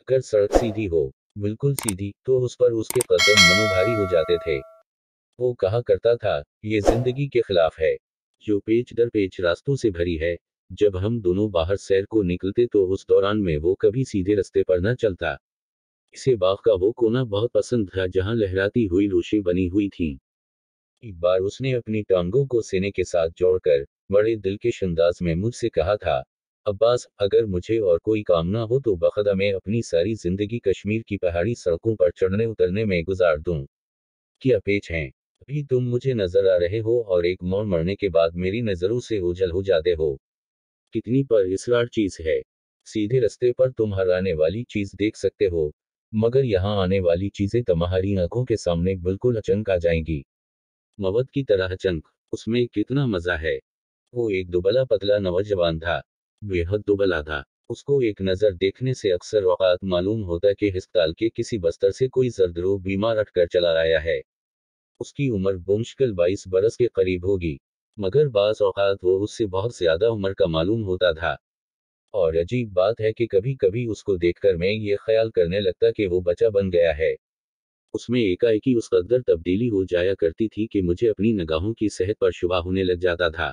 अगर सड़क सीधी हो, बिल्कुल सीधी, तो उस पर उसके कदम मनोभारी हो जाते थे। वो कहा करता था, ये जिंदगी के खिलाफ है, जो पेच दर पेच रास्तों से भरी है। जब हम दोनों बाहर सैर को निकलते तो उस दौरान में वो कभी सीधे रास्ते पर न चलता। इसे बाग का वो कोना बहुत पसंद था जहां लहराती हुई रोशें बनी हुई थीं। एक बार उसने अपनी टांगों को सीने के साथ जोड़कर बड़े दिलकश अंदाज में मुझसे कहा था, अब्बास, अगर मुझे और कोई काम ना हो तो बखदा मैं अपनी सारी जिंदगी कश्मीर की पहाड़ी सड़कों पर चढ़ने उतरने में गुजार दूं। क्या पेच हैं? अभी तुम मुझे नजर आ रहे हो और एक मोड़ मरने के बाद मेरी नजरों से ओझल हो जाते हो। कितनी परइसरार चीज है। सीधे रास्ते पर तुम हर आने वाली चीज देख सकते हो, मगर यहाँ आने वाली चीजें तुम्हारी आंखों के सामने बिल्कुल अचानक आ जाएंगी। मवत की तरह अचानक। उसमें कितना मजा है। वो एक दुबला पतला नौजवान था। बेहद दुबला था। उसको एक नजर देखने से अक्सर औकात मालूम होता कि अस्पताल के किसी बस्तर से कोई जर्दरो बीमार हटकर चला आया है। उसकी उम्र बमुश्किल 22 बरस के करीब होगी, मगर बाज़ औकात वो उससे बहुत ज्यादा उम्र का मालूम होता था। और अजीब बात है कि कभी कभी उसको देखकर मैं ये ख्याल करने लगता कि वो बच्चा बन गया है। उसमें एकाएकी उस कदर तब्दीली हो जाया करती थी कि मुझे अपनी निगाहों की सेहत पर शुबा होने लग जाता था।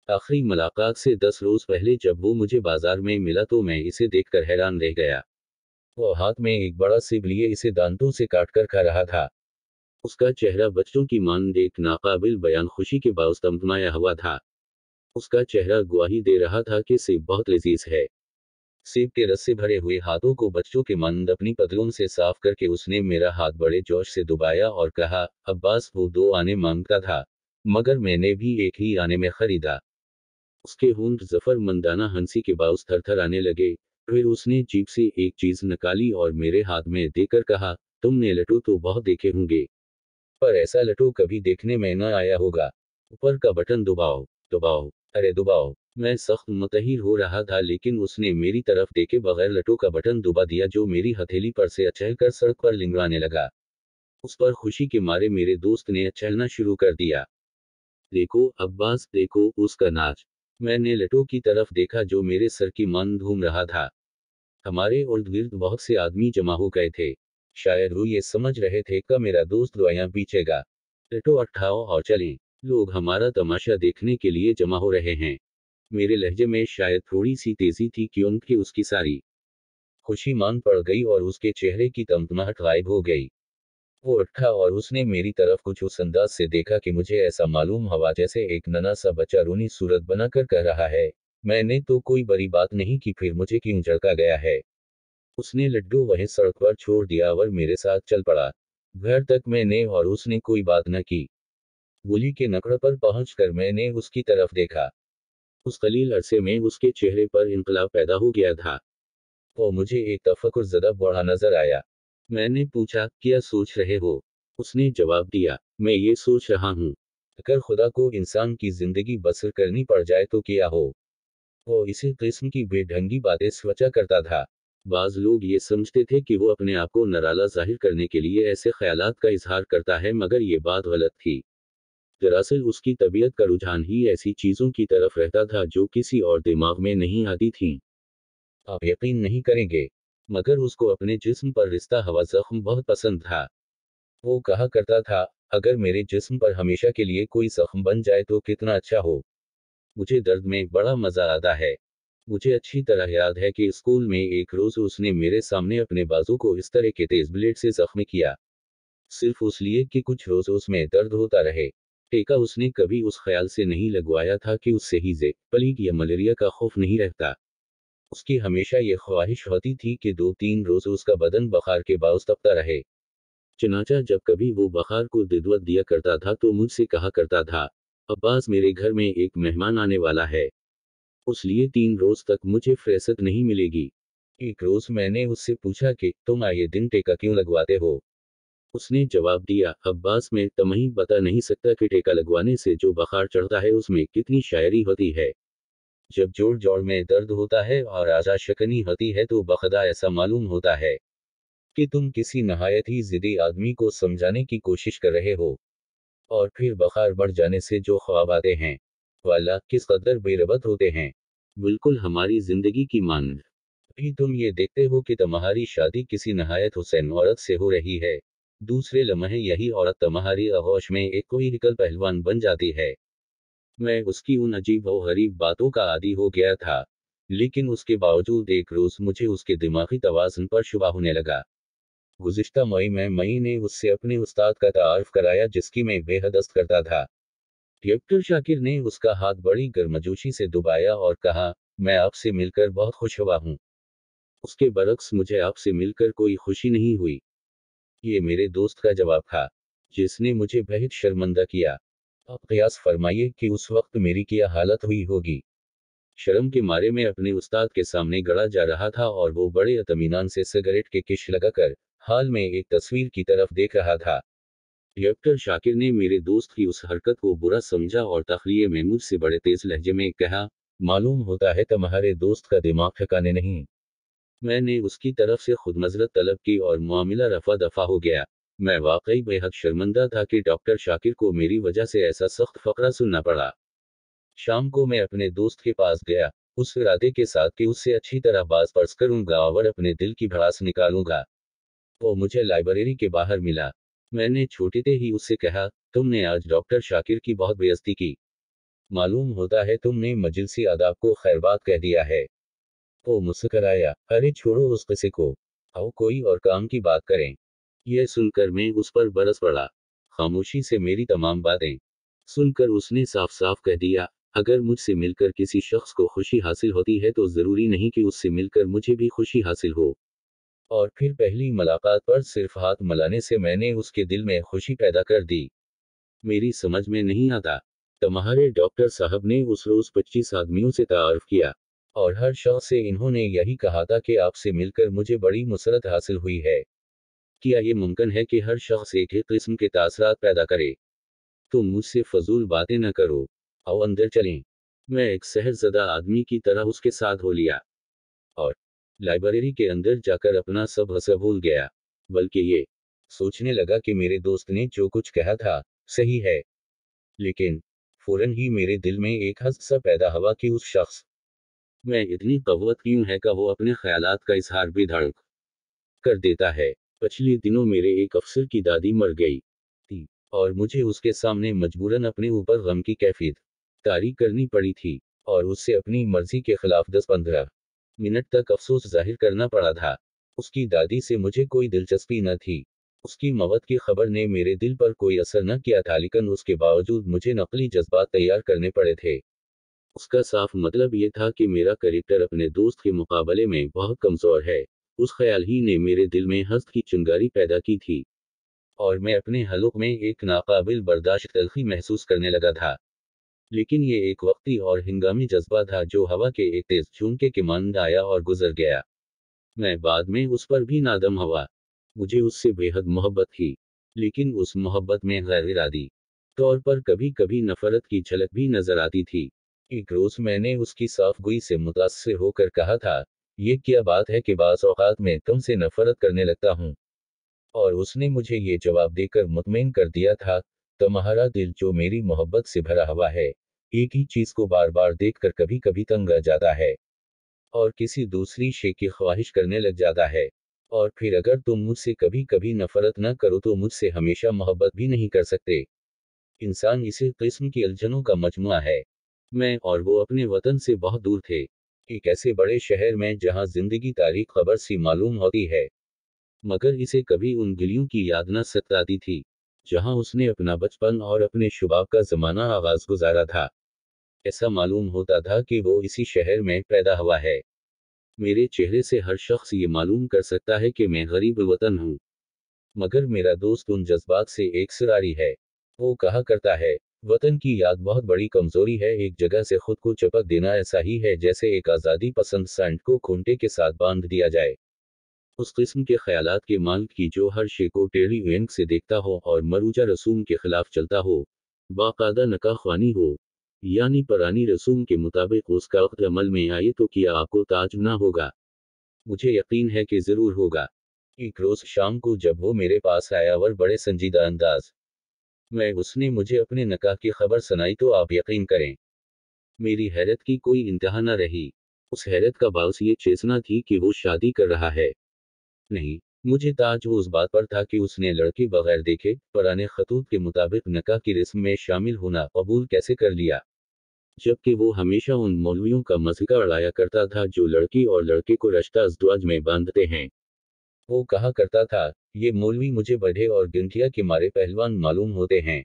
आखिरी मुलाकात से 10 रोज पहले जब वो मुझे बाजार में मिला तो मैं इसे देखकर हैरान रह गया। वो हाथ में एक बड़ा सेब लिए इसे दांतों से काट कर खा रहा था। उसका चेहरा बच्चों की मानद एक नाकाबिल बयान खुशी के बावजूद तमतमाया हुआ था। उसका चेहरा गवाही दे रहा था कि सेब बहुत लजीज है। सेब के रस से भरे हुए हाथों को बच्चों के मानद अपनी पतलून से साफ करके उसने मेरा हाथ बड़े जोश से दबाया और कहा, अब्बास, वो 2 आने मांगता था, मगर मैंने भी एक ही आने में खरीदा। उसके होंठ जफर मंदाना हंसी के बावजूद थरथर आने लगे। फिर उसने जीप से एक चीज निकाली और मेरे हाथ में देकर कहा, तुमने लट्टू तो बहुत देखे होंगे, पर ऐसा लट्टू कभी देखने में न आया होगा। ऊपर का बटन दबाओ। दबाओ, अरे दबाओ। मैं सख्त मुतहिर हो रहा था लेकिन उसने मेरी तरफ देखे बगैर लट्टू का बटन दबा दिया जो मेरी हथेली पर से अचलकर सड़क पर लिंगड़ाने लगा। उस पर खुशी के मारे मेरे दोस्त ने चलना शुरू कर दिया। देखो अब्बास, देखो उसका नाच। मैंने लट्टू की तरफ देखा जो मेरे सर की मान घूम रहा था। हमारे इर्द गिर्द बहुत से आदमी जमा हो गए थे। शायद वो ये समझ रहे थे कि मेरा दोस्त दुआयां पीछेगा। लट्टू उठाओ और चलें। लोग हमारा तमाशा देखने के लिए जमा हो रहे हैं। मेरे लहजे में शायद थोड़ी सी तेजी थी क्योंकि उसकी सारी खुशी मान पड़ गई और उसके चेहरे की तमतमाहट गायब हो गई। वो उठा और उसने मेरी तरफ कुछ उस अंदाज से देखा कि मुझे ऐसा मालूम हुआ जैसे एक नन्हा सा बच्चा रोनी सूरत बनाकर कह रहा है, मैंने तो कोई बड़ी बात नहीं की, फिर मुझे क्यों झड़का गया है। उसने लड्डू वहीं सड़क पर छोड़ दिया और मेरे साथ चल पड़ा। घर तक मैंने और उसने कोई बात न की। गोली के नकड़ पर पहुंचकर मैंने उसकी तरफ देखा। उस कलील अरसे में उसके चेहरे पर इंकलाब पैदा हो गया था। वो मुझे एक तफक्कुर ज़दा बड़ा नजर आया। मैंने पूछा, क्या सोच रहे हो? उसने जवाब दिया, मैं ये सोच रहा हूँ, अगर खुदा को इंसान की जिंदगी बसर करनी पड़ जाए तो क्या हो। वो इसी किस्म की बेढंगी बातें सोचा करता था। बाज लोग ये समझते थे कि वो अपने आप को नराला जाहिर करने के लिए ऐसे ख्यालात का इजहार करता है, मगर ये बात गलत थी। दरअसल उसकी तबीयत का रुझान ही ऐसी चीजों की तरफ रहता था जो किसी और दिमाग में नहीं आती थीं। आप यकीन नहीं करेंगे, मगर उसको अपने जिस्म पर रिश्ता हवा जख्म बहुत पसंद था। वो कहा करता था, अगर मेरे जिस्म पर हमेशा के लिए कोई जख्म बन जाए तो कितना अच्छा हो। मुझे दर्द में बड़ा मजा आता है। मुझे अच्छी तरह याद है कि स्कूल में एक रोज उसने मेरे सामने अपने बाजू को इस तरह के तेज ब्लेड से जख्मी किया, सिर्फ इसलिए कि कुछ रोज उसमें दर्द होता रहे। टीका उसने कभी उस ख्याल से नहीं लगवाया था कि उससे हीजे, प्लेग या मलेरिया का खौफ नहीं रहता। उसकी हमेशा ये ख्वाहिश होती थी कि 2-3 रोज उसका बदन बुखार के बावजूद तपता रहे। चनाचा जब कभी वो बुखार को दिदवत दिया करता था तो मुझसे कहा करता था, अब्बास, मेरे घर में एक मेहमान आने वाला है, उसलिए 3 रोज तक मुझे फुर्सत नहीं मिलेगी। एक रोज मैंने उससे पूछा कि तुम आए दिन टीका क्यों लगवाते हो। उसने जवाब दिया, अब्बास, मैं तुम्हें बता नहीं सकता कि टीका लगवाने से जो बुखार चढ़ता है उसमें कितनी शायरी होती है। जब जोड़ जोड़ में दर्द होता है और आजा शकनी होती है तो बखदा ऐसा मालूम होता है कि तुम किसी नहायत ही जिद्दी आदमी को समझाने की कोशिश कर रहे हो। और फिर बुखार बढ़ जाने से जो ख्वाब आते हैं, वाला किस कदर बेरबत होते हैं। बिल्कुल हमारी जिंदगी की मानद। भी तुम ये देखते हो कि तुम्हारी शादी किसी नहायत हुसैन औरत से हो रही है, दूसरे लम्हे यही औरत तुम्हारी आगोश में एक कोई हिकल पहलवान बन जाती है। मैं उसकी उन अजीब और गरीब बातों का आदी हो गया था, लेकिन उसके बावजूद एक रोज मुझे उसके दिमागी तवाज़ुन पर शुबा होने लगा। गुज़िश्ता मई में मई ने उससे अपने उस्ताद का तारुफ कराया जिसकी मैं बेहद अस्त करता था। डॉक्टर शाकिर ने उसका हाथ बड़ी गर्मजोशी से दबाया और कहा, मैं आपसे मिलकर बहुत खुश हुआ हूँ। उसके बरक्स मुझे आपसे मिलकर कोई खुशी नहीं हुई। ये मेरे दोस्त का जवाब था, जिसने मुझे बेहद शर्मिंदा किया। अब कयास फरमाइए कि उस वक्त मेरी क्या हालत हुई होगी। शर्म के मारे मैं अपने उस्ताद के सामने गड़ा जा रहा था और वो बड़े इत्मीनान से सिगरेट के किश लगाकर हाल में एक तस्वीर की तरफ देख रहा था। डॉक्टर शाकिर ने मेरे दोस्त की उस हरकत को बुरा समझा और तखलिए में मुझसे बड़े तेज लहजे में कहा, मालूम होता है तुम्हारे दोस्त का दिमाग ठिकाने नहीं। मैंने उसकी तरफ से खुद मज़रत तलब की और मामला रफा दफा हो गया। मैं वाकई बेहद शर्मिंदा था कि डॉक्टर शाकिर को मेरी वजह से ऐसा सख्त फकरा सुनना पड़ा। शाम को मैं अपने दोस्त के पास गया, उस इरादे के साथ कि उससे अच्छी तरह बाज पर्स करूंगा और अपने दिल की भड़ास निकालूंगा। वो मुझे लाइब्रेरी के बाहर मिला। मैंने छोटेते ही उससे कहा, तुमने आज डॉक्टर शाकिर की बहुत बेइज्जती की। मालूम होता है तुमने मजलिसी आदाब को खैरबाद कह दिया है। वो मुस्कराया, अरे छोड़ो उस किस्से को, आओ कोई और काम की बात करें। यह सुनकर मैं उस पर बरस पड़ा। खामोशी से मेरी तमाम बातें सुनकर उसने साफ साफ कह दिया, अगर मुझसे मिलकर किसी शख्स को खुशी हासिल होती है तो ज़रूरी नहीं कि उससे मिलकर मुझे भी खुशी हासिल हो। और फिर पहली मुलाकात पर सिर्फ हाथ मिलाने से मैंने उसके दिल में खुशी पैदा कर दी। मेरी समझ में नहीं आता। तुम्हारे डॉक्टर साहब ने उस रोज 25 आदमियों से तारुफ किया, और हर शख्स से इन्होंने यही कहा था कि आपसे मिलकर मुझे बड़ी मुसरत हासिल हुई है। क्या ये मुमकिन है कि हर शख्स एक ही किस्म के तासरात पैदा करे? तुम मुझसे फजूल बातें न करो, आओ अंदर चलें। मैं एक सहरज़दा आदमी की तरह उसके साथ हो लिया और लाइब्रेरी के अंदर जाकर अपना सब हसा भूल गया, बल्कि ये सोचने लगा कि मेरे दोस्त ने जो कुछ कहा था सही है। लेकिन फौरन ही मेरे दिल में एक हस सा पैदा हुआ कि उस शख्स में इतनी कव्वत क्यों है कि वो अपने ख्यालात का इजहार बेधड़क कर देता है। पिछले दिनों मेरे एक अफसर की दादी मर गई थी, और मुझे उसके सामने मजबूरन अपने ऊपर गम की कैफियत तारी करनी पड़ी थी, और उससे अपनी मर्जी के खिलाफ 10-15 मिनट तक अफसोस जाहिर करना पड़ा था। उसकी दादी से मुझे कोई दिलचस्पी न थी। उसकी मौत की खबर ने मेरे दिल पर कोई असर न किया था, लेकिन उसके बावजूद मुझे नकली जज्बात तैयार करने पड़े थे। उसका साफ मतलब ये था कि मेरा कैरेक्टर अपने दोस्त के मुकाबले में बहुत कमजोर है। उस ख्याल ही ने मेरे दिल में हंस की चिंगारी पैदा की थी, और मैं अपने हलक में एक नाकाबिल बर्दाश्त तलखी महसूस करने लगा था। लेकिन ये एक वक्ती और हिंगामी जज्बा था जो हवा के एक तेज झोंके के मानद आया और गुजर गया। मैं बाद में उस पर भी नादम हुआ। मुझे उससे बेहद मोहब्बत थी, लेकिन उस मोहब्बत में गैर इरादी तौर पर कभी कभी नफरत की झलक भी नजर आती थी। एक रोज मैंने उसकी साफगोई से मुतास्सिर होकर कहा था, ये क्या बात है कि बाज़ औक़ात मैं तुमसे नफरत करने लगता हूँ। और उसने मुझे ये जवाब देकर मुतमईन कर दिया था, तुम्हारा दिल जो मेरी मोहब्बत से भरा हुआ है, एक ही चीज को बार बार देखकर कभी कभी तंग आ जाता है, और किसी दूसरी शे की ख्वाहिश करने लग जाता है। और फिर अगर तुम मुझसे कभी कभी नफरत न करो तो मुझसे हमेशा मोहब्बत भी नहीं कर सकते। इंसान इसी किस्म की उलझनों का मजमुआ है। मैं और वो अपने वतन से बहुत दूर थे, एक ऐसे बड़े शहर में जहां जिंदगी तारीख खबर सी मालूम होती है, मगर इसे कभी उन गिलियों की याद न सताती थी जहां उसने अपना बचपन और अपने शुबाब का जमाना आगाज गुजारा था। ऐसा मालूम होता था कि वो इसी शहर में पैदा हुआ है। मेरे चेहरे से हर शख्स ये मालूम कर सकता है कि मैं गरीब वतन हूँ, मगर मेरा दोस्त उन जज्बात से एक सरारी है। वो कहा करता है, वतन की याद बहुत बड़ी कमजोरी है, एक जगह से खुद को चिपक देना ऐसा ही है जैसे एक आज़ादी पसंद सांड को खूंटे के साथ बांध दिया जाए। उस किस्म के ख्यालात के मालिक की जो हर शे को टेढ़ी आंख से देखता हो और मरूजा रसूम के खिलाफ चलता हो, बाकायदा नकाख्वानी हो, यानी पुरानी रसूम के मुताबिक उसका वक्त अमल में आए तो क्या आपको ताज्जुब ना होगा? मुझे यकीन है कि जरूर होगा। एक रोज शाम को जब वो मेरे पास आया और बड़े संजीदा अंदाज में उसने मुझे अपने निकाह की खबर सुनाई तो आप यकीन करें, मेरी हैरत की कोई इंतहा न रही। उस हैरत का बाउस ये चेतना थी कि वो शादी कर रहा है। नहीं, मुझे ताज्जुब उस बात पर था कि उसने लड़की बगैर देखे पुराने खतूत के मुताबिक निकाह की रस्म में शामिल होना कबूल कैसे कर लिया, जबकि वो हमेशा उन मौलवियों का मज़ाक उड़ाया करता था जो लड़की और लड़के को रिश्ता अज़दवाज में बांधते हैं। वो कहा करता था, ये मौलवी मुझे बढ़े और गिनतिया के मारे पहलवान मालूम होते हैं,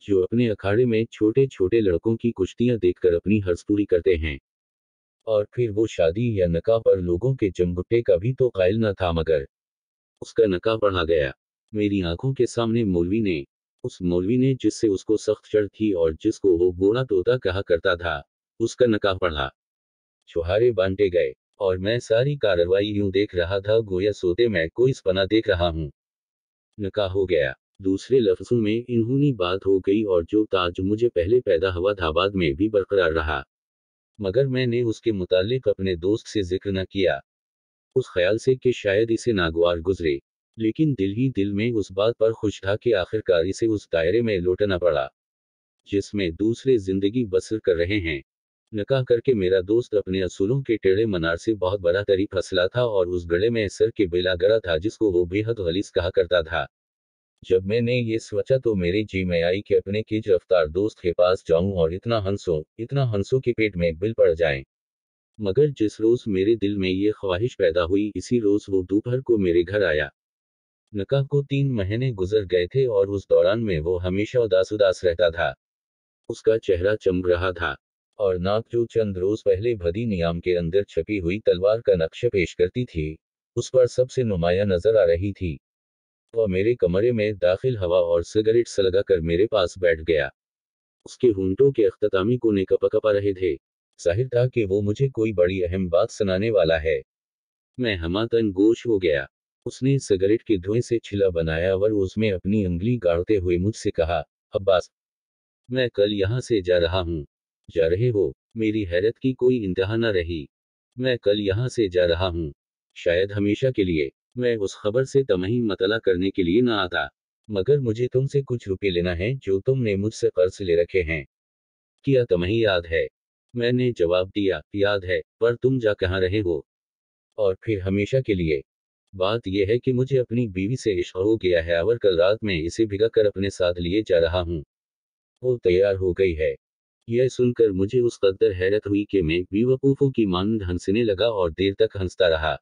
जो अपने अखाड़े में छोटे छोटे लड़कों की कुश्तियां देखकर अपनी हर्ष पूरी करते हैं। और फिर वो शादी या निकाह पर लोगों के जमघुट्टे का भी तो कायल न था, मगर उसका निकाह पढ़ा गया मेरी आंखों के सामने। उस मौलवी ने जिससे उसको सख्त चढ़ थी और जिसको वो बूढ़ा तोता कहा करता था, उसका निकाह पढ़ा। छुहारे बांटे गए और मैं सारी कार्रवाई यूं देख रहा था गोया सोते मैं कोई सपना देख रहा हूं। निकाह हो गया। दूसरे लफ्जों में इन्होंने बात हो गई और जो ताज मुझे पहले पैदा हुआ था बाद में भी बरकरार रहा, मगर मैंने उसके मुतालिक अपने दोस्त से जिक्र न किया, उस ख्याल से कि शायद इसे नागवार गुजरे। लेकिन दिल ही दिल में उस बात पर खुश था कि आखिरकार इसे उस दायरे में लौटना पड़ा जिसमें दूसरे जिंदगी बसर कर रहे हैं। निकाह करके मेरा दोस्त अपने असूलों के टेढ़े मनार से बहुत बड़ा तरी फसला था और उस गड़े में सर के बेला गड़ा था जिसको वो बेहद गलीज कहा करता था। जब मैंने ये सोचा तो मेरे जी में आई कि अपने तेज रफ्तार दोस्त के पास जाऊं और इतना हंसो कि पेट में बिल पड़ जाए। मगर जिस रोज मेरे दिल में ये ख्वाहिश पैदा हुई इसी रोज वो दोपहर को मेरे घर आया। निकाह को 3 महीने गुजर गए थे और उस दौरान में वो हमेशा उदास उदास रहता था। उसका चेहरा चमक रहा था और नाक जो चंद रोज पहले भदी नियाम के अंदर छपी हुई तलवार का नक्शा पेश करती थी, उस पर सबसे नुमाया नजर आ रही थी। वह मेरे कमरे में दाखिल हवा और सिगरेट सलगा कर मेरे पास बैठ गया। उसके होंठों के अख्तामी कोने कपा रहे थे। जाहिर था कि वो मुझे कोई बड़ी अहम बात सुनाने वाला है। मैं हमातन गोश हो गया। उसने सिगरेट के धुएं से छिला बनाया और उसमें अपनी उंगली गाड़ते हुए मुझसे कहा, अब्बास, मैं कल यहाँ से जा रहा हूँ। जा रहे हो? मेरी हैरत की कोई इंतहा न रही। मैं कल यहाँ से जा रहा हूँ, शायद हमेशा के लिए। मैं उस खबर से तमही मतला करने के लिए न आता, मगर मुझे तुमसे कुछ रुपए लेना है जो तुमने मुझसे कर्ज ले रखे हैं। क्या तुम्हें याद है? मैंने जवाब दिया, याद है, पर तुम जा कहाँ रहे हो? और फिर हमेशा के लिए। बात यह है कि मुझे अपनी बीवी से इश्क हो गया है और कल रात में इसे भिगा कर अपने साथ लिए जा रहा हूँ। वो तैयार हो गई है। यह सुनकर मुझे उस कदर हैरत हुई कि मैं बेवकूफों की मानंद हंसने लगा और देर तक हंसता रहा।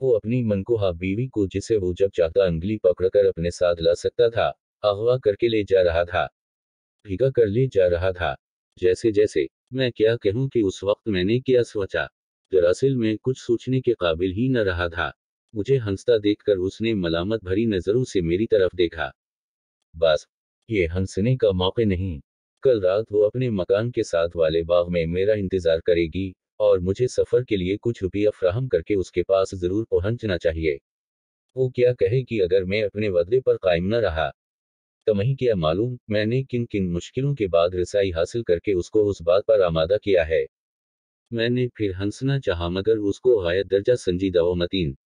वो अपनी मनकोहा बीवी को जिसे वो जब चाहता अंगली पकड़कर अपने साथ ला सकता था, अगवा करके ले जा रहा था, भिगा कर ले जा रहा था। जैसे जैसे मैं क्या कहूं कि उस वक्त मैंने क्या सोचा। दरअसल मैं कुछ सोचने के काबिल ही न रहा था। मुझे हंसता देखकर उसने मलामत भरी नजरों से मेरी तरफ देखा। बस, ये हंसने का मौका नहीं। कल रात वो अपने मकान के साथ वाले बाग में मेरा इंतजार करेगी और मुझे सफर के लिए कुछ रुपया फ्राहम करके उसके पास जरूर पहुंचना चाहिए। वो क्या कहे कि अगर मैं अपने वदे पर कायम न रहा। तुम्हें क्या मालूम मैंने किन किन मुश्किलों के बाद रसाई हासिल करके उसको उस बात पर आमादा किया है। मैंने फिर हंसना चाहा मगर उसको गायत दर्जा संजीदा व मतीन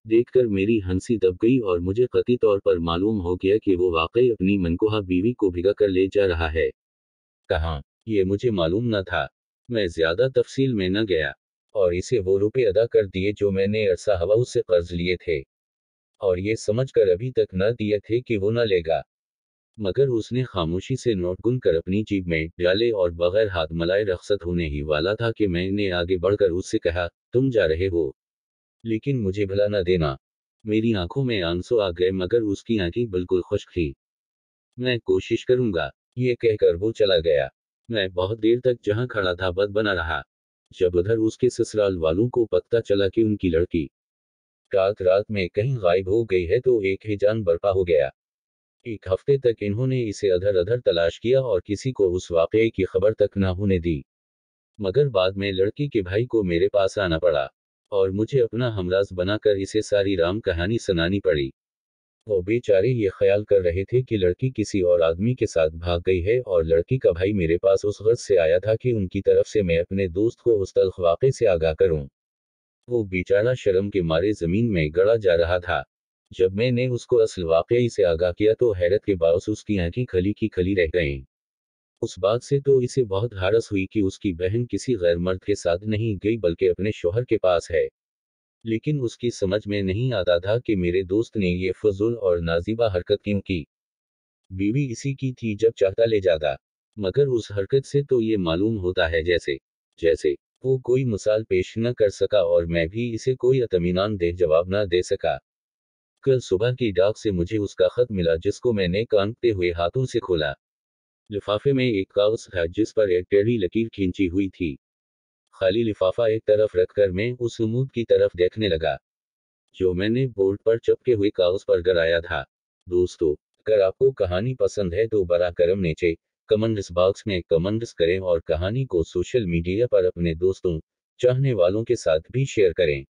देखकर मेरी हंसी दब गई और मुझे कतई तौर पर मालूम हो गया कि वो वाकई अपनी मनकोहा बीवी को भिगा कर ले जा रहा है। कहाँ? ये मुझे मालूम न था। मैं ज्यादा तफसील में न गया और इसे वो रुपए अदा कर दिए जो मैंने अरसा हवा उससे कर्ज लिए थे और ये समझकर अभी तक न दिए थे कि वो न लेगा। मगर उसने खामोशी से नोट गुन कर अपनी जेब में डाले और बगैर हाथ मलाए रखसत होने ही वाला था कि मैंने आगे बढ़कर उससे कहा, तुम जा रहे हो, लेकिन मुझे भला न देना। मेरी आंखों में आंसू आ गए मगर उसकी आंखें बिल्कुल खुश्क थी। मैं कोशिश करूंगा, ये कहकर वो चला गया। मैं बहुत देर तक जहां खड़ा था बद बना रहा। जब उधर उसके ससुराल वालों को पता चला कि उनकी लड़की रात रात में कहीं गायब हो गई है तो एक हिजान बर्पा हो गया। एक हफ्ते तक इन्होंने इसे अधर अधर तलाश किया और किसी को उस वाकये की खबर तक न होने दी। मगर बाद में लड़की के भाई को मेरे पास आना पड़ा और मुझे अपना हमराज बनाकर इसे सारी राम कहानी सुनानी पड़ी। वो बेचारे ये ख्याल कर रहे थे कि लड़की किसी और आदमी के साथ भाग गई है और लड़की का भाई मेरे पास उस गर्ज से आया था कि उनकी तरफ से मैं अपने दोस्त को उस तल्ख वाक़े से आगाह करूं। वो बेचारा शर्म के मारे जमीन में गड़ा जा रहा था। जब मैंने उसको असल वाकई से आगाह किया तो हैरत के बावजूद उसकी आंखें खली की खली रह गईं। उस बात से तो इसे बहुत हड़स हुई कि उसकी बहन किसी गैर मर्द के साथ नहीं गई बल्कि अपने शौहर के पास है। लेकिन उसकी समझ में नहीं आता था कि मेरे दोस्त ने ये फजूल और नाजीबा हरकत क्यों की। बीवी इसी की थी जब चाहता ले जाता। मगर उस हरकत से तो ये मालूम होता है जैसे जैसे वो कोई मिसाल पेश न कर सका और मैं भी इसे कोई इत्मीनान दे जवाब न दे सका। कल सुबह की डाक से मुझे उसका खत मिला जिसको मैंने कांपते हुए हाथों से खोला। लिफाफे में एक कागज था जिस पर एक टेढ़ी लकीर खींची हुई थी। खाली लिफाफा एक तरफ रखकर मैं उस उम्मीद की तरफ देखने लगा जो मैंने बोर्ड पर चिपके हुए कागज पर गिराया था। दोस्तों, अगर आपको कहानी पसंद है तो बरा करम नीचे कमेंट्स बॉक्स में कमेंट्स करें और कहानी को सोशल मीडिया पर अपने दोस्तों, चाहने वालों के साथ भी शेयर करें।